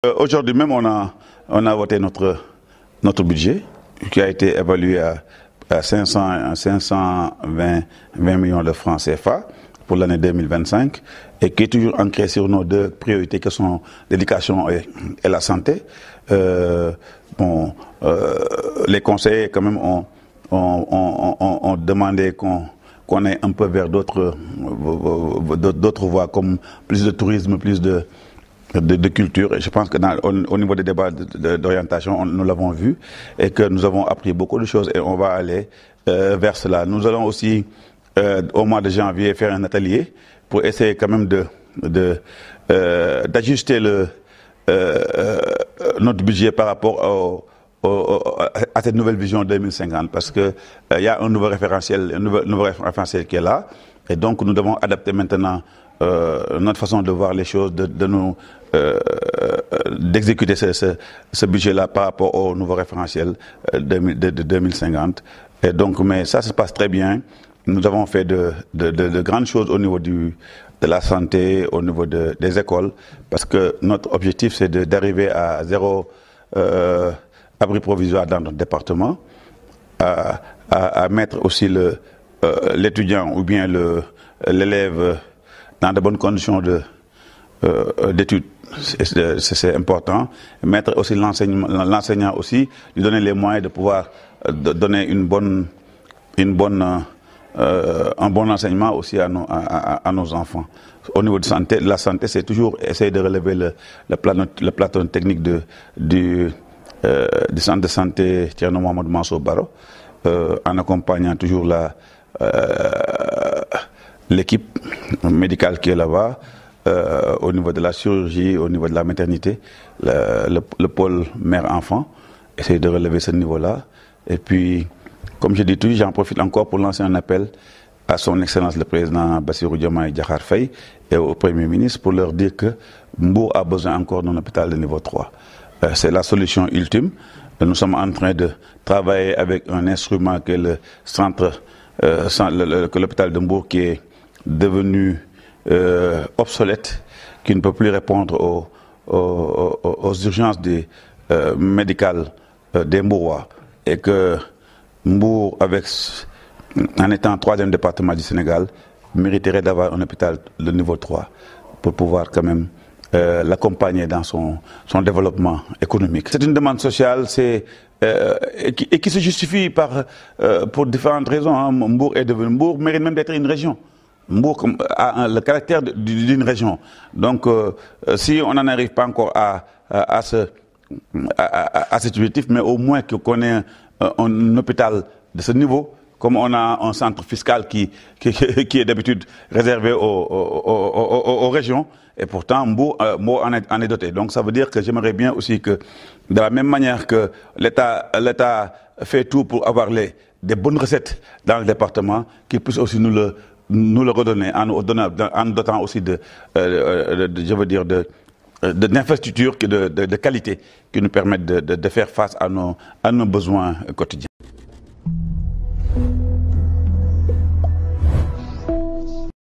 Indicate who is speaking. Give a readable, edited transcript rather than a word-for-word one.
Speaker 1: Aujourd'hui même, on a voté notre budget qui a été évalué à 520 millions de francs CFA pour l'année 2025 et qui est toujours ancré sur nos deux priorités qui sont l'éducation et la santé. Les conseillers quand même ont demandé qu'on ait un peu vers d'autres voies comme plus de tourisme, plus de culture. Et je pense que au niveau des débats d'orientation, nous l'avons vu et que nous avons appris beaucoup de choses et on va aller vers cela. Nous allons aussi, au mois de janvier, faire un atelier pour essayer quand même d'ajuster notre budget par rapport à cette nouvelle vision 2050 parce que il y a un nouveau référentiel qui est là et donc nous devons adapter maintenant notre façon de voir les choses, d'exécuter ce budget-là par rapport au nouveau référentiel de 2050. Et donc, mais ça se passe très bien. Nous avons fait de grandes choses au niveau de la santé, au niveau des écoles, parce que notre objectif, c'est d'arriver à 0 abri provisoire dans notre département, à mettre aussi l'étudiant ou bien l'élève dans de bonnes conditions d'études, c'est important. Mettre aussi l'enseignant aussi, lui donner les moyens de pouvoir donner un bon enseignement aussi à nos enfants. Au niveau de la santé, c'est toujours essayer de relever le plateau technique du centre de santé Thierno Mohamed Mansour Baro, en accompagnant toujours l'équipe médicale qui est là-bas, au niveau de la chirurgie, au niveau de la maternité, le pôle mère-enfant, essayer de relever ce niveau-là. Et puis, comme je dis toujours, j'en profite encore pour lancer un appel à son Excellence le Président Bassirou Diomaye Diakhar Faye et au Premier ministre pour leur dire que Mbour a besoin encore d'un hôpital de niveau 3. C'est la solution ultime. Nous sommes en train de travailler avec un instrument que le l'hôpital de Mbour qui est devenu obsolète, qui ne peut plus répondre aux urgences médicales des Mbourois. Et que Mbour, en étant 3e département du Sénégal, mériterait d'avoir un hôpital de niveau 3 pour pouvoir quand même l'accompagner dans son développement économique. C'est une demande sociale et qui se justifie pour différentes raisons. Hein. Mbour mérite même d'être une région. Mbour a le caractère d'une région. Donc, si on n'en arrive pas encore à cet objectif, mais au moins qu'on ait un hôpital de ce niveau, comme on a un centre fiscal qui est d'habitude réservé aux régions, et pourtant Mbour en est doté. Donc ça veut dire que j'aimerais bien aussi que, de la même manière que l'État fait tout pour avoir des bonnes recettes dans le département, qu'il puisse aussi nous le redonner en nous dotant aussi d'infrastructures de qualité qui nous permettent de faire face à nos besoins quotidiens.